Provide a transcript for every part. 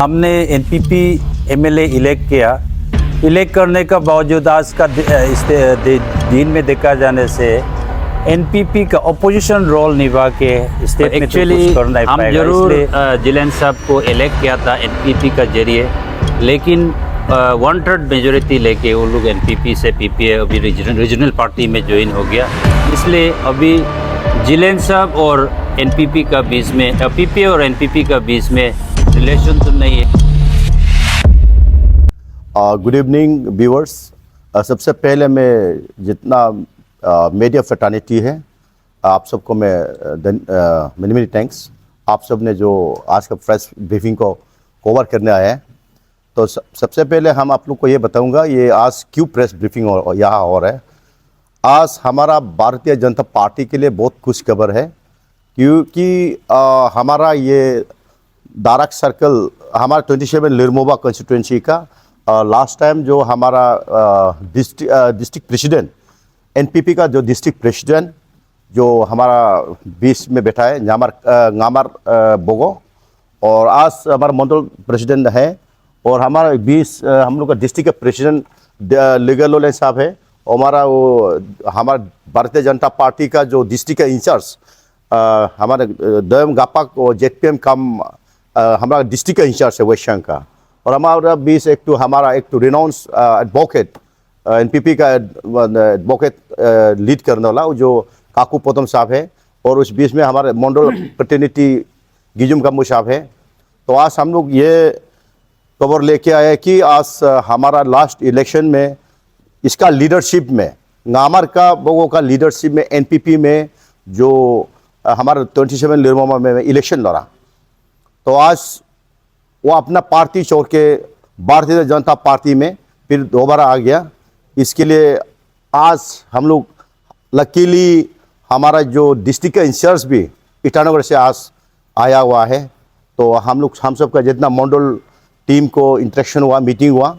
हमने NPP MLA elect किया। Elect करने का बावजूद आज का दिन में देखा जाने से एनपीपी का अपोजिशन रोल निभा के स्टेट में तो कुछ कर नहीं हम पाएगा। जरूर जिलेन साहब को इलेक्ट किया था एनपीपी का जरिए, लेकिन 1/3 मेजोरिटी लेके वो लोग एनपीपी से पीपीए अभी रीजनल पार्टी में ज्वाइन हो गया। इसलिए अभी जिलेन साहब और एनपीपी का बीच में, पीपीए और एनपीपी का बीच में रिलेशन तो नहीं है। Good evening viewers. सबसे पहले मैं जितना मीडिया फ्रेटर्निटी है आप सबको मैं मेनी मेनी थैंक्स। आप सब ने जो आज का प्रेस ब्रीफिंग को कवर करने आए हैं, तो सबसे पहले हम आप लोग को ये बताऊंगा ये आज क्यों प्रेस ब्रीफिंग यहाँ हो रहा है। आज हमारा भारतीय जनता पार्टी के लिए बहुत खुश खबर है, क्योंकि हमारा ये दारक सर्कल हमारा 27 लिरमोबा कंस्टिट्यूंसी का लास्ट टाइम जो हमारा डिस्ट्रिक्ट प्रेसिडेंट एनपीपी का जो डिस्ट्रिक्ट प्रेसिडेंट जो हमारा बीच में बैठा है नामर बोगो, और आज हमारा मंडल प्रेसिडेंट है, और हमारा बीच हम लोग का डिस्ट्रिक्ट का प्रेसिडेंट लिगलोले साहब है, और हमारा भारतीय जनता पार्टी का जो डिस्ट्रिक्ट का इंचार्ज हमारे दयम गापाक और जेपीएम काम हमारा डिस्ट्रिक्ट का इंचार्ज है वेस्ट का, और हमारा बीच एक तो रिनाउंस एडवोकेट एनपीपी का एडवोकेट लीड करने वाला जो काकू पोतम साहब है, और उस बीच में हमारे मंडल प्रतिनिधि गिजुम कम्बू साहब है। तो आज हम लोग ये खबर लेके आए कि आज हमारा लास्ट इलेक्शन में इसका लीडरशिप में नामर का लोगों का लीडरशिप में एनपीपी में जो हमारा 27 लिरमोमा में इलेक्शन लड़ा, तो आज वो अपना पार्टी छोड़ के भारतीय जनता पार्टी में फिर दोबारा आ गया। इसके लिए आज हम लोग लकीली हमारा जो डिस्ट्रिक्ट का इंचार्ज भी ईटानगर से आज आया हुआ है, तो हम सब का जितना मंडल टीम को इंटरेक्शन हुआ, मीटिंग हुआ,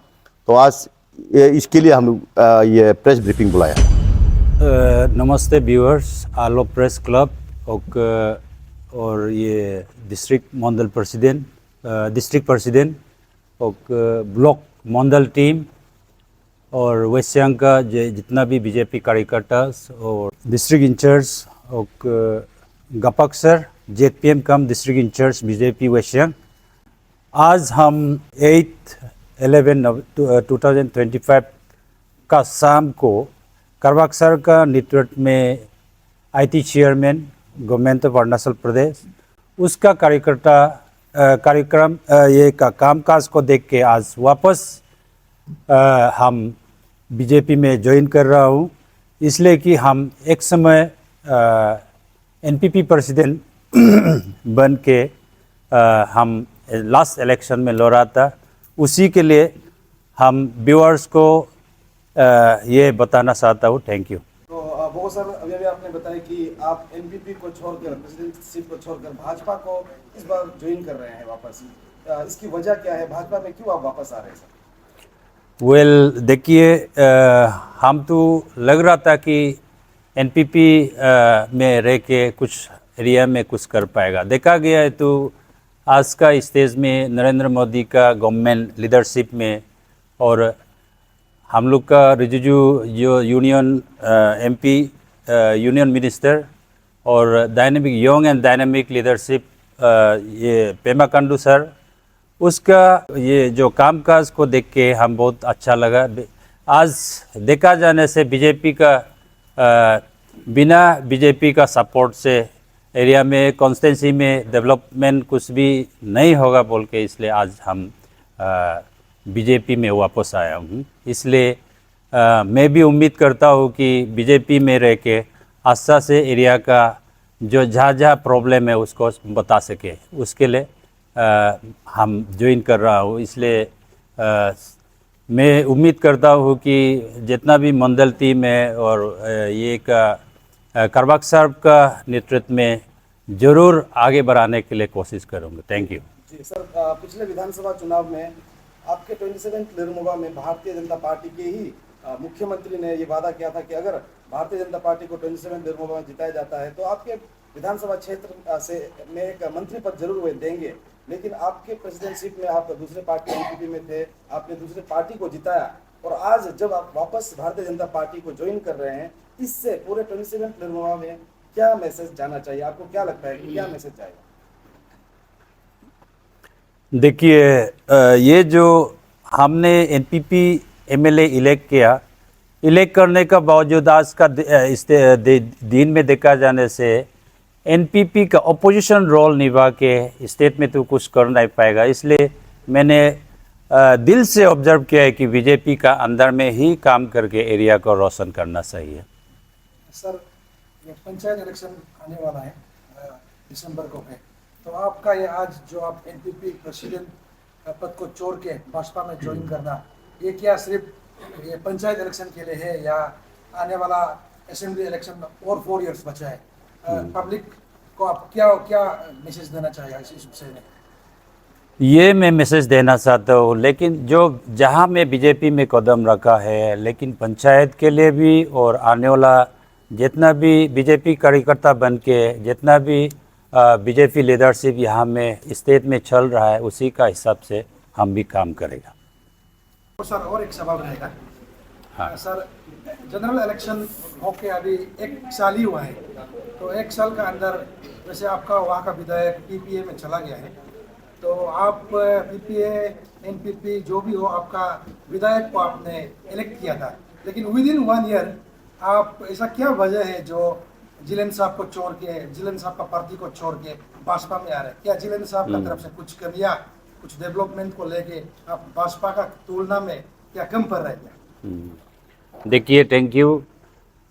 तो आज इसके लिए हम लोग ये प्रेस ब्रीफिंग बुलाया। नमस्ते व्यूअर्स, आलो प्रेस क्लब और ये डिस्ट्रिक्ट मंडल प्रेसिडेंट, डिस्ट्रिक्ट प्रेसिडेंट और ब्लॉक मंडल टीम और वेस्ट सियांग का जितना भी बीजेपी कार्यकर्ता और डिस्ट्रिक्ट इंचार्ज और गपक sir JPM cum district incharge BJP West Siang, आज हम 8/11/2025 का शाम को करवाक सर का नेतृत्व में IT chairman government of Arunachal Pradesh उसका कार्यक्रम ये का कामकाज को देख के आज वापस हम बीजेपी में ज्वाइन कर रहा हूँ, इसलिए कि हम एक समय एनपीपी प्रेसिडेंट बन के हम लास्ट इलेक्शन में लड़ा था। उसी के लिए हम व्यूअर्स को ये बताना चाहता हूँ। Thank you. तो वो सर अभी आपने बताया कि आप एनपीपी को छोड़कर, प्रेसिडेंटशिप को छोड़कर भाजपा को इस बार ज्वाइन कर रहे हैं वापस, इसकी वजह क्या है? भाजपा में क्यों आप वापस आ रहे हैं सर? देखिए, हम तो लग रहा था कि एनपीपी में रह के कुछ एरिया में कुछ कर पाएगा। देखा गया है तो आज का स्टेज में नरेंद्र मोदी का गवर्नमेंट लीडरशिप में और हम लोग का रिजिजू जो यूनियन एमपी यूनियन मिनिस्टर और dynamic young and dynamic leadership ये पेमा खांडू सर, उसका ये जो कामकाज को देख के हम बहुत अच्छा लगा। आज देखा जाने से बीजेपी का बिना बीजेपी का सपोर्ट से एरिया में कॉन्स्टिट्यूंसी में डेवलपमेंट कुछ भी नहीं होगा बोल के, इसलिए आज हम बीजेपी में वापस आया हूँ। इसलिए मैं भी उम्मीद करता हूँ कि बीजेपी में रह के आस्था से एरिया का जो जहाँ प्रॉब्लम है उसको बता सके, उसके लिए हम ज्वाइन कर रहा हूँ। इसलिए मैं उम्मीद करता हूँ कि जितना भी मंडल टीम है और ये का करवाक साहब का नेतृत्व में ज़रूर आगे बढ़ाने के लिए कोशिश करूँगा। थैंक यू जी सर, पिछले विधानसभा चुनाव में आपके 27 लिरमोबा में भारतीय जनता पार्टी के ही मुख्यमंत्री ने ये वादा किया था कि अगर भारतीय जनता पार्टी को 27 लिरमोबा में जिताया जाता है तो आपके विधानसभा क्षेत्र से में एक मंत्री पद जरूर वे देंगे, लेकिन आपके प्रेसिडेंटशिप में आप दूसरे पार्टी एनपीपी में थे, आपने दूसरे पार्टी को जिताया, और आज जब आप वापस भारतीय जनता पार्टी को ज्वाइन कर रहे हैं, इससे पूरे 27 निर्मोहा में क्या मैसेज जाना चाहिए? आपको क्या लगता है कि क्या मैसेज जाएगा? देखिए, ये जो हमने एनपीपी एमएलए इलेक्ट किया, इलेक्ट करने का बावजूद आज का इस दिन में देखा जाने से एनपीपी का अपोजिशन रोल निभा के स्टेट में तो कुछ कर नहीं पाएगा। इसलिए मैंने दिल से ऑब्जर्व किया है कि बीजेपी का अंदर में ही काम करके एरिया को रोशन करना चाहिए। सर, ये पंचायत इलेक्शन आने वाला है दिसंबर को है, तो आपका ये आज जो आप एनपीपी प्रेसिडेंट पद को छोड़ के भाजपा में ज्वाइन करना, ये क्या सिर्फ ये पंचायत इलेक्शन के लिए है या आने वाला असेंबली इलेक्शन और 4 इयर्स बचा है? पब्लिक को आप क्या क्या मैसेज देना चाहिए इस विषय में? ये मैं मैसेज देना चाहता हूँ, लेकिन जो जहाँ मैं बीजेपी में कदम रखा है, लेकिन पंचायत के लिए भी और आने वाला जितना भी बीजेपी कार्यकर्ता बन के जितना भी बीजेपी लीडरशिप यहाँ में स्टेट में चल रहा है, उसी का हिसाब से हम भी काम करेगा। तो सर, और एक सवाल रहेगा। हाँ। सर, जनरल इलेक्शन होके अभी 1 साल ही हुआ है, तो 1 साल का अंदर वैसे आपका वहाँ का विधायक पीपीए में चला गया है, तो आप पीपीए एनपीपी जो भी हो, आपका विधायक को आपने इलेक्ट किया था, लेकिन विद इन 1 ईयर आप ऐसा क्या वजह है जो जिलेन साहब को छोड़ के, जिलेन साहब का पार्टी को छोड़ के भाजपा में आ रहे हैं? क्या जिलेन साहब का तरफ से कुछ कमियां, कुछ डेवलपमेंट को लेके आप भाजपा का तुलना में क्या कम पड़ रहे थे? देखिए, थैंक यू।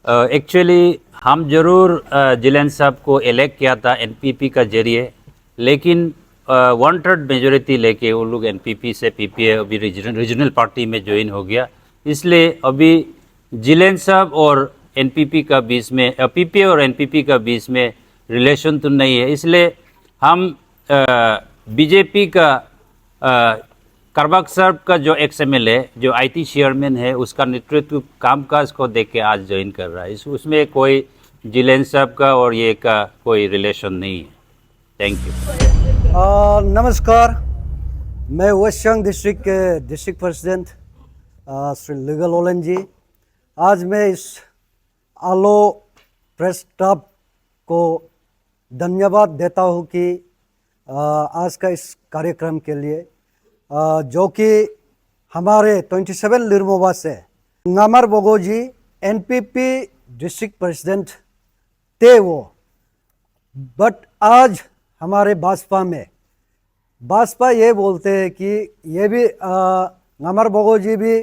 एक्चुअली हम ज़रूर जिलेन साहब को इलेक्ट किया था एनपीपी का जरिए, लेकिन 1/3 मेजोरिटी लेके वो लोग एनपीपी से पीपीए अभी रीजनल पार्टी में ज्वाइन हो गया। इसलिए अभी जिलेन साहब और एनपीपी का बीच में, पीपीए और एनपीपी का बीच में रिलेशन तो नहीं है। इसलिए हम बीजेपी का करबाग साहब का जो एक्स एमएलए जो आईटी चेयरमैन है, उसका नेतृत्व कामकाज को देख के आज ज्वाइन कर रहा है। उसमें कोई जिलेन साहब का और ये का कोई रिलेशन नहीं है। Thank you. नमस्कार, मैं वेस्ट सियांग डिस्ट्रिक्ट के डिस्ट्रिक्ट प्रेसिडेंट श्री लीगल ओलन जी। आज मैं इस आलो प्रेस स्टाफ को धन्यवाद देता हूँ कि आज का इस कार्यक्रम के लिए, जो कि हमारे 27 लिरमोवा से नामर बोगो जी एनपीपी डिस्ट्रिक्ट प्रेसिडेंट थे वो, बट आज हमारे भाजपा में भाजपा ये बोलते हैं कि ये भी नामर बोगो जी भी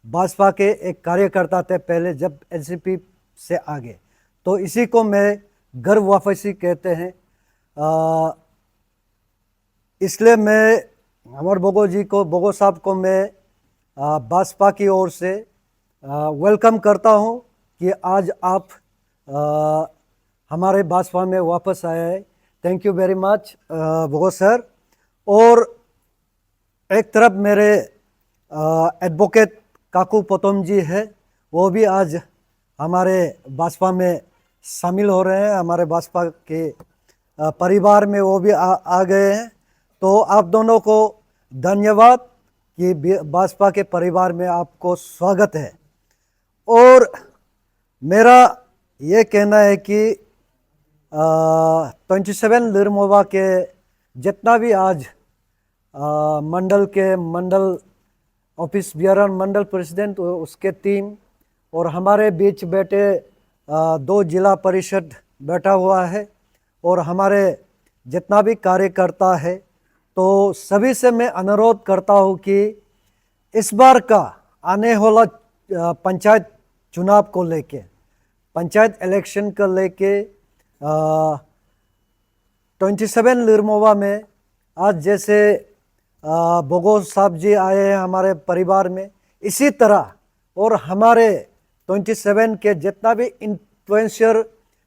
भाजपा के एक कार्यकर्ता थे पहले जब एनसीपी से आगे, तो इसी को मैं गर्व वापसी कहते हैं। इसलिए मैं अमर बोगो जी को, बोगो साहब को मैं भाजपा की ओर से वेलकम करता हूं कि आज आप हमारे भाजपा में वापस आए हैं। Thank you very much Bogo sir. और एक तरफ मेरे एडवोकेट काकू पोतम जी है, वो भी आज हमारे भाजपा में शामिल हो रहे हैं, हमारे भाजपा के परिवार में वो भी आ गए हैं। तो आप दोनों को धन्यवाद कि भाजपा के परिवार में आपको स्वागत है। और मेरा ये कहना है कि 27 लिरमोवा के जितना भी आज मंडल के मंडल ऑफिस बियरन मंडल प्रेसिडेंट, उसके टीम और हमारे बीच बैठे 2 जिला परिषद बैठा हुआ है और हमारे जितना भी कार्यकर्ता है, तो सभी से मैं अनुरोध करता हूँ कि इस बार का आने वाला पंचायत चुनाव को लेके, पंचायत इलेक्शन को लेके 27 लिरमोवा में आज जैसे बोगो साहब जी आए हैं हमारे परिवार में, इसी तरह और हमारे 27 के जितना भी इन्फ्लुएंसर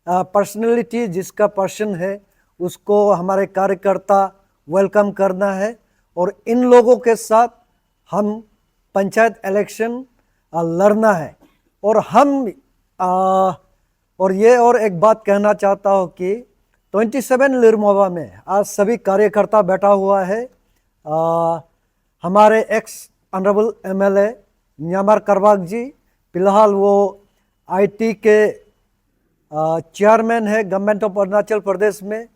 पर्सनैलिटी जिसका पर्सन है, उसको हमारे कार्यकर्ता वेलकम करना है और इन लोगों के साथ हम पंचायत इलेक्शन लड़ना है। और हम और एक बात कहना चाहता हूँ कि 27 लिरमोवा में आज सभी कार्यकर्ता बैठा हुआ है। हमारे एक्स ऑनरेबल एमएलए न्यामार करबाग जी, फिलहाल वो आईटी के चेयरमैन है गवर्नमेंट ऑफ अरुणाचल प्रदेश में।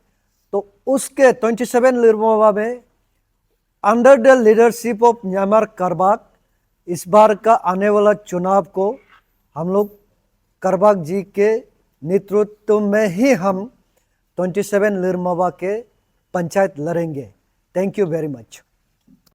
तो उसके 27 लिरमोवा में under the leadership of Nyamar Karbag इस बार का आने वाला चुनाव को हम लोग करबाग जी के नेतृत्व में ही हम 27 लिरमोवा के पंचायत लड़ेंगे। Thank you very much.